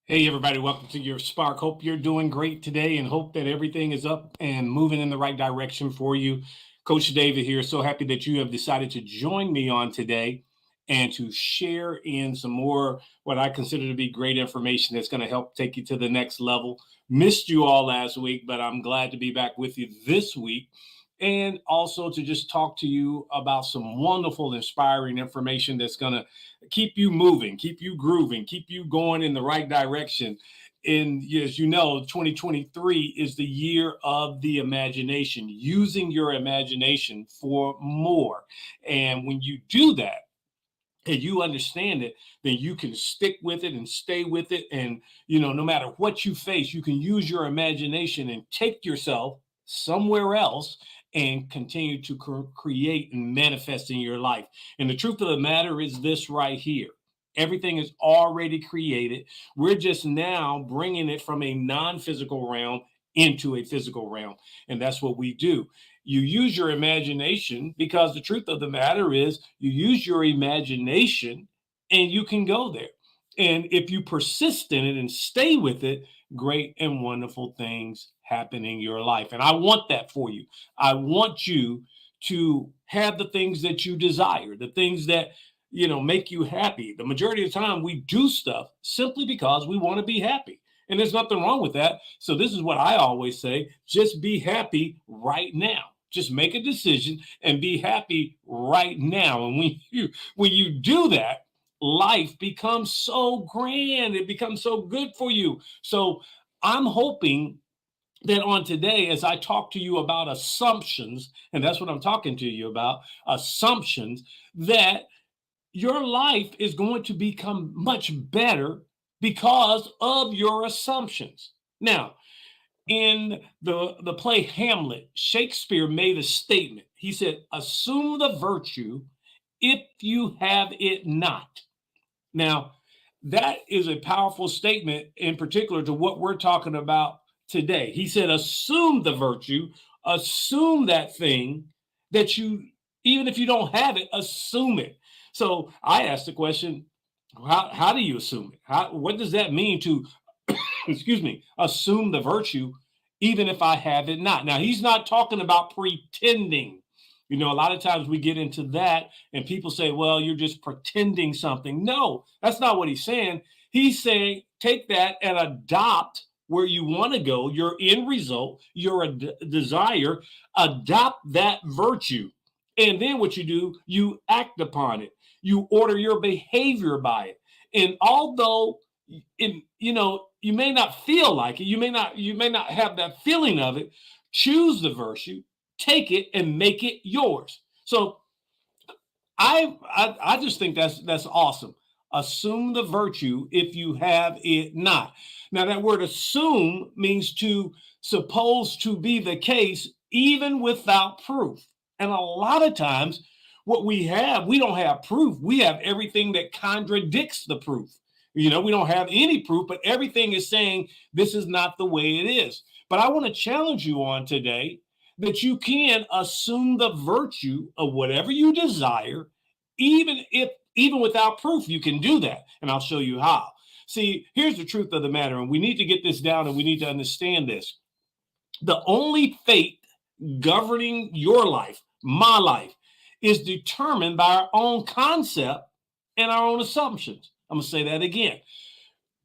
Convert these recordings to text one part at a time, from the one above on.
Hey, everybody, welcome to your Spark. Hope you're doing great today and hope that everything is up and moving in the right direction for you. Coach David here. So happy that you have decided to join me on today and to share in some more what I consider to be great information that's going to help take you to the next level. Missed you all last week, but I'm glad to be back with you this week and also to just talk to you about some wonderful, inspiring information that's going to keep you moving, keep you grooving, keep you going in the right direction. And as you know, 2023 is the year of the imagination, using your imagination for more. And when you do that, and you understand it, then you can stick with it and stay with it. And, no matter what you face, you can use your imagination and take yourself somewhere else and continue to create and manifest in your life. And the truth of the matter is this right here. Everything is already created. We're just now bringing it from a non physical realm into a physical realm. And that's what we do. You use your imagination because the truth of the matter is you use your imagination and you can go there. And if you persist in it and stay with it, great and wonderful things happen in your life. And I want that for you. I want you to have the things that you desire, the things that make you happy. The majority of the time we do stuff simply because we want to be happy. And there's nothing wrong with that. So this is what I always say, just be happy right now. Just make a decision and be happy right now. And when you do that, life becomes so grand. It becomes so good for you. So I'm hoping that on today, as I talk to you about assumptions, and that's what I'm talking to you about, assumptions, that your life is going to become much better because of your assumptions. Now, in the play Hamlet, Shakespeare made a statement. He said, "Assume the virtue if you have it not." Now, that is a powerful statement in particular to what we're talking about today. He said, "Assume the virtue, assume that thing that you, even if you don't have it, assume it." So I asked the question, how do you assume it? What does that mean to excuse me, assume the virtue, even if I have it not. Now, he's not talking about pretending. A lot of times we get into that and people say, well, you're just pretending something. No, that's not what he's saying. He's saying take that and adopt where you want to go, your end result, your desire, adopt that virtue. And then what you do, you act upon it. You order your behavior by it. And although you may not feel like it, you may not have that feeling of it, choose the virtue, take it and make it yours. So I just think that's awesome. Assume the virtue if you have it not. Now that word assume means to suppose to be the case even without proof. And a lot of times what we don't have proof. We have everything that contradicts the proof. We don't have any proof, but everything is saying this is not the way it is. But I want to challenge you on today that you can assume the virtue of whatever you desire, even without proof, you can do that. And I'll show you how. See, here's the truth of the matter, and we need to get this down and we need to understand this. The only fate governing your life, my life, is determined by our own concept and our own assumptions. I'm going to say that again.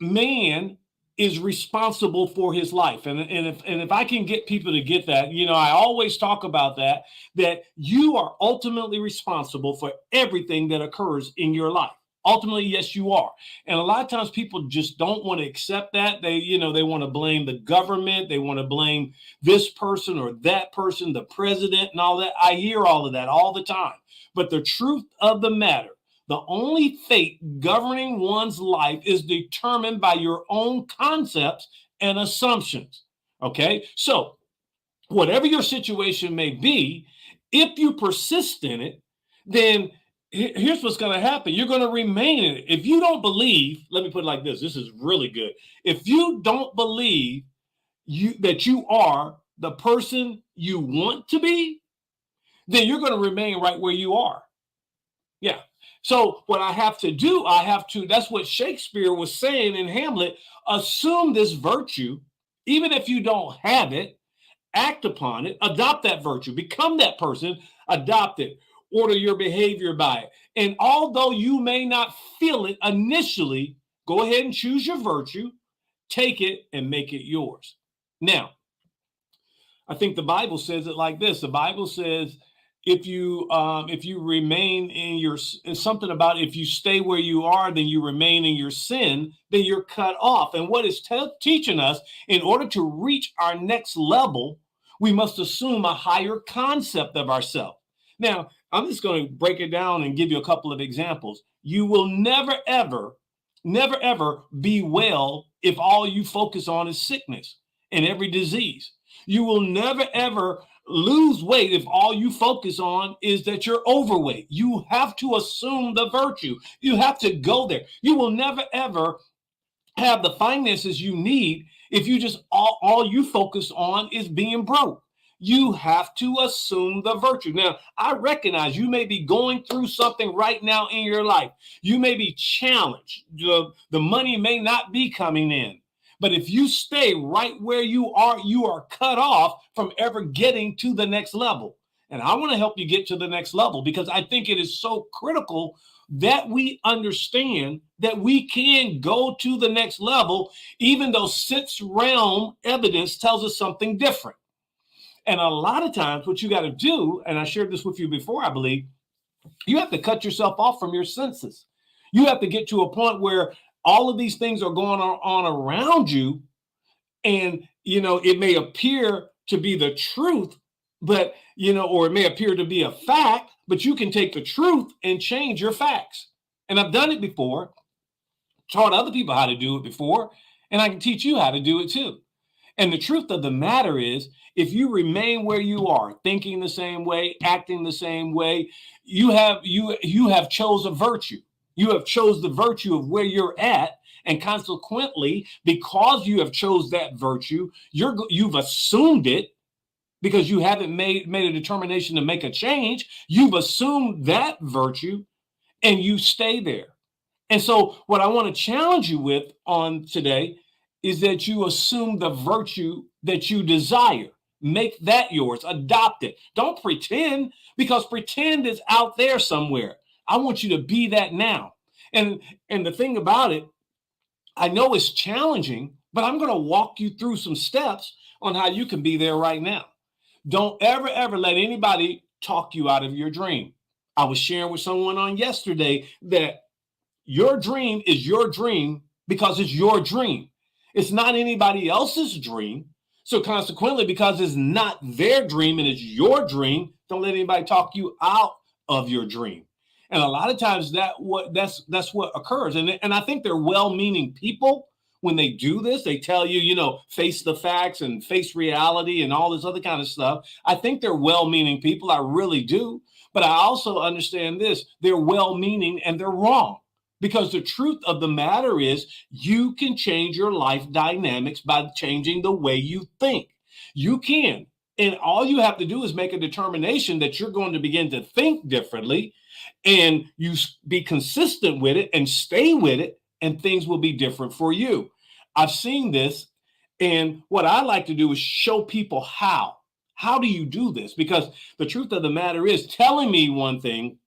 Man is responsible for his life. And if I can get people to get that, I always talk about that you are ultimately responsible for everything that occurs in your life. Ultimately, yes, you are. And a lot of times people just don't want to accept that. They want to blame the government. They want to blame this person or that person, the president and all that. I hear all of that all the time. But the truth of the matter, the only fate governing one's life is determined by your own concepts and assumptions. Okay? So, whatever your situation may be, if you persist in it, then here's what's going to happen. You're going to remain in it. If you don't believe, let me put it like this. This is really good. If you don't believe that you are the person you want to be, then you're going to remain right where you are. Yeah. So what I have to do, that's what Shakespeare was saying in Hamlet, assume this virtue, even if you don't have it, act upon it, adopt that virtue, become that person, adopt it, order your behavior by it. And although you may not feel it initially, go ahead and choose your virtue, take it and make it yours. Now, I think the Bible says it like this. The Bible says, if you remain in your, something about if you stay where you are, then you remain in your sin, then you're cut off. And what it's teaching us, in order to reach our next level, we must assume a higher concept of ourselves. Now, I'm just going to break it down and give you a couple of examples. You will never, ever, never, ever be well if all you focus on is sickness and every disease. You will never, ever lose weight if all you focus on is that you're overweight. You have to assume the virtue. You have to go there. You will never, ever have the finances you need if you just all you focus on is being broke. You have to assume the virtue. Now, I recognize you may be going through something right now in your life. You may be challenged. The money may not be coming in. But if you stay right where you are cut off from ever getting to the next level. And I want to help you get to the next level, because I think it is so critical that we understand that we can go to the next level, even though sixth realm evidence tells us something different. And a lot of times what you got to do, and I shared this with you before, I believe, you have to cut yourself off from your senses. You have to get to a point where all of these things are going on around you. And, it may appear to be the truth, but, or it may appear to be a fact, but you can take the truth and change your facts. And I've done it before, taught other people how to do it before, and I can teach you how to do it too. And the truth of the matter is, if you remain where you are, thinking the same way, acting the same way, you have chose a virtue. You have chose the virtue of where you're at, and consequently, because you have chose that virtue, you've assumed it because you haven't made a determination to make a change. You've assumed that virtue, and you stay there. And so, what I want to challenge you with on today is that you assume the virtue that you desire. Make that yours. Adopt it. Don't pretend, because pretend is out there somewhere. I want you to be that now. And the thing about it, I know it's challenging, but I'm going to walk you through some steps on how you can be there right now. Don't ever, ever let anybody talk you out of your dream. I was sharing with someone on yesterday that your dream is your dream because it's your dream. It's not anybody else's dream. So consequently, because it's not their dream and it's your dream, don't let anybody talk you out of your dream. And a lot of times that's what occurs. And I think they're well-meaning people when they do this. They tell you, face the facts and face reality and all this other kind of stuff. I think they're well-meaning people. I really do. But I also understand this. They're well-meaning and they're wrong. Because the truth of the matter is, you can change your life dynamics by changing the way you think. You can. And all you have to do is make a determination that you're going to begin to think differently, and you be consistent with it and stay with it, and things will be different for you. I've seen this, and what I like to do is show people how. How do you do this? Because the truth of the matter is, telling me one thing,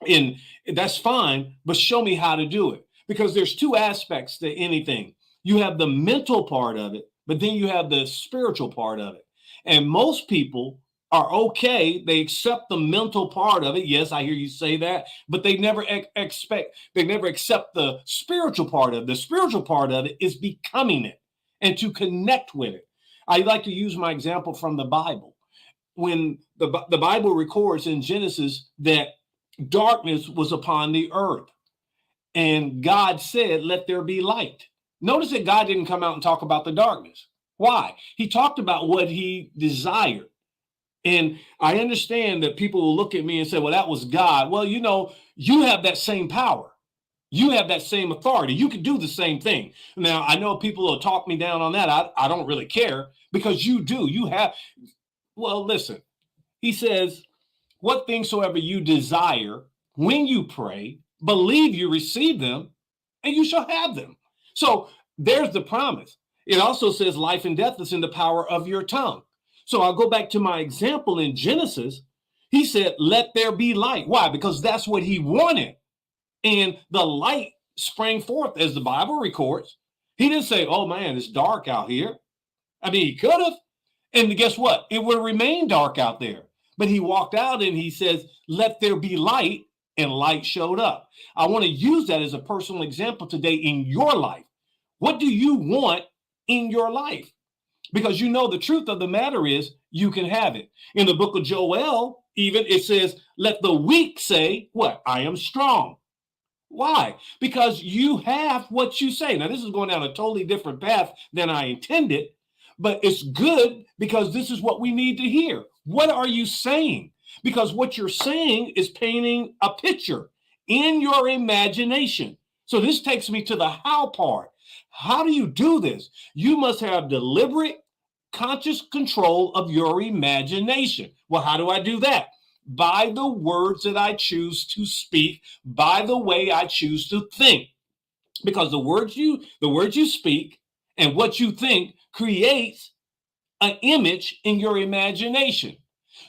and that's fine, but show me how to do it. Because there's two aspects to anything. You have the mental part of it, but then you have the spiritual part of it. And most people are okay. They accept the mental part of it. Yes, I hear you say that, but they never accept the spiritual part of it. The spiritual part of it is becoming it and to connect with it. I like to use my example from the Bible. When the Bible records in Genesis that darkness was upon the earth, and God said, "Let there be light." Notice that God didn't come out and talk about the darkness. Why? He talked about what he desired. And I understand that people will look at me and say, "Well, that was God." Well, you have that same power. You have that same authority. You can do the same thing. Now, I know people will talk me down on that. I don't really care, because you do. You have. Well, listen, he says, "What things soever you desire when you pray, believe you receive them, and you shall have them. So there's the promise. It also says life and death is in the power of your tongue. So I'll go back to my example in Genesis. He said, let there be light. Why? Because that's what he wanted. And the light sprang forth, as the Bible records. He didn't say, oh man, it's dark out here. I mean, he could have. And guess what? It would remain dark out there. But he walked out and he says, let there be light, and light showed up. I want to use that as a personal example today in your life. What do you want in your life? Because you know the truth of the matter is you can have it. In the book of Joel, even it says, let the weak say, what? I am strong. Why? Because you have what you say. Now, this is going down a totally different path than I intended, but it's good because this is what we need to hear. What are you saying? Because what you're saying is painting a picture in your imagination. So this takes me to the how part. How do you do this? You must have deliberate, conscious control of your imagination. Well, how do I do that? By the words that I choose to speak, by the way I choose to think. Because the words you speak and what you think creates an image in your imagination.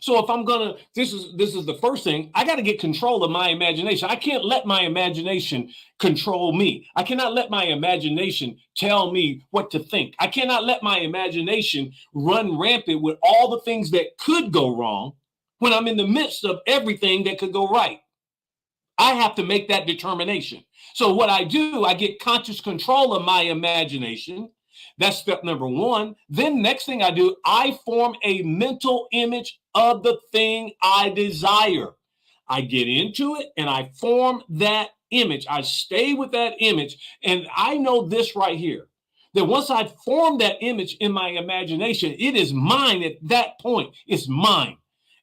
So if I'm gonna, this is the first thing, I got to get control of my imagination. I can't let my imagination control me. I cannot let my imagination tell me what to think. I cannot let my imagination run rampant with all the things that could go wrong when I'm in the midst of everything that could go right. I have to make that determination. So what I do, I get conscious control of my imagination. That's step number one. Then next thing I do, I form a mental image of the thing I desire. I get into it and I form that image. I stay with that image. And I know this right here, that once I form that image in my imagination, it is mine at that point. It's mine.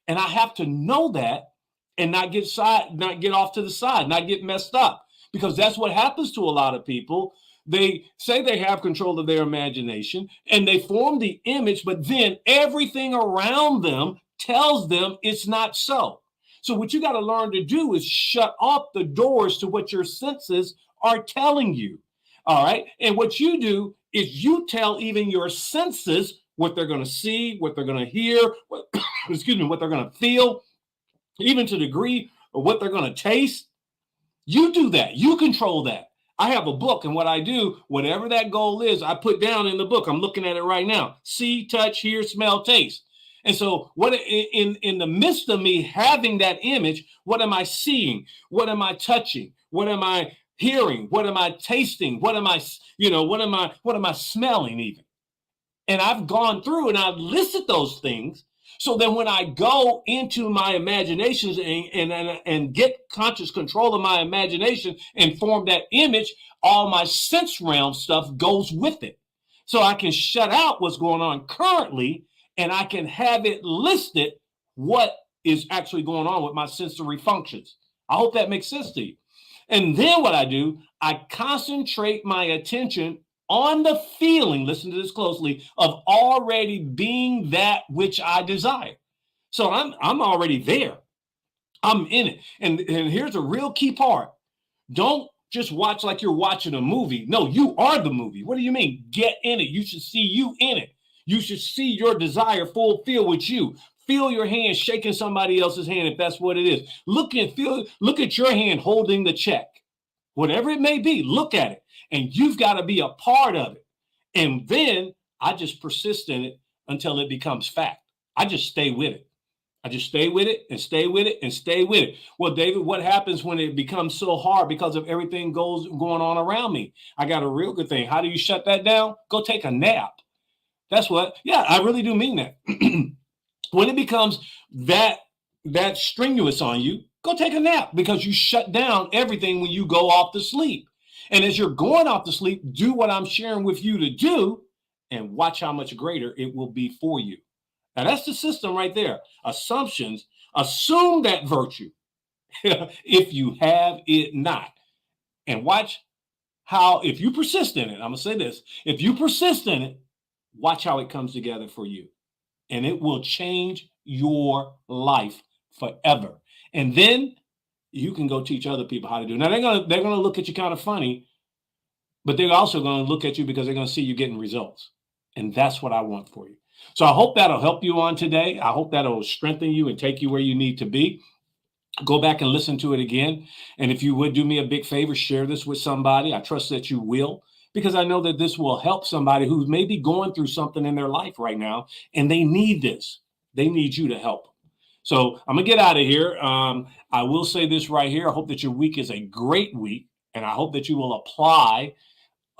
And I have to know that and not get off to the side, not get messed up, because that's what happens to a lot of people. They say they have control of their imagination and they form the image, but then everything around them tells them it's not so. So what you got to learn to do is shut off the doors to what your senses are telling you. All right. And what you do is you tell even your senses what they're going to see, what they're going to hear, what they're going to feel, even to the degree of what they're going to taste. You do that. You control that. I have a book, and what I do, whatever that goal is, I put down in the book. I'm looking at it right now. See, touch, hear, smell, taste. And so what in the midst of me having that image, what am I seeing? What am I touching? What am I hearing? What am I tasting? What am I smelling even? And I've gone through and I've listed those things. So then when I go into my imaginations and get conscious control of my imagination and form that image, all my sense realm stuff goes with it. So I can shut out what's going on currently and I can have it listed what is actually going on with my sensory functions. I hope that makes sense to you. And then what I do, I concentrate my attention on the feeling, listen to this closely, of already being that which I desire. So I'm already there. I'm in it. And here's a real key part. Don't just watch like you're watching a movie. No, you are the movie. What do you mean? Get in it. You should see you in it. You should see your desire fulfilled with you. Feel your hand shaking somebody else's hand if that's what it is. Look at your hand holding the check. Whatever it may be, look at it. And you've got to be a part of it. And then I just persist in it until it becomes fact. I just stay with it. I just stay with it and stay with it and stay with it. Well, David, what happens when it becomes so hard because of everything going on around me? I got a real good thing. How do you shut that down? Go take a nap. That's what, yeah, I really do mean that. When it becomes that strenuous on you, go take a nap because you shut down everything when you go off to sleep. And as you're going off to sleep, do what I'm sharing with you to do and watch how much greater it will be for you. Now, that's the system right there. Assumptions, assume that virtue if you have it not. And watch how, if you persist in it, I'm going to say this, if you persist in it, watch how it comes together for you. And it will change your life forever. And then you can go teach other people how to do it. Now they're gonna look at you kind of funny, but they're also going to look at you because they're going to see you getting results. And that's what I want for you. So I hope that'll help you on today. I hope that'll strengthen you and take you where you need to be. Go back and listen to it again. And if you would do me a big favor, share this with somebody. I trust that you will, because I know that this will help somebody who's maybe going through something in their life right now and they need this. They need you to help. So I'm going to get out of here. I will say this right here. I hope that your week is a great week, and I hope that you will apply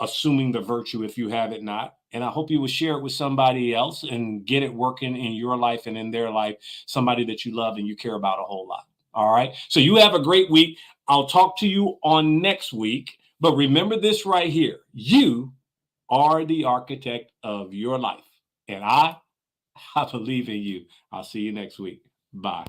assuming the virtue if you have it not. And I hope you will share it with somebody else and get it working in your life and in their life, somebody that you love and you care about a whole lot. All right. So you have a great week. I'll talk to you on next week. But remember this right here. You are the architect of your life. And I believe in you. I'll see you next week. Bye.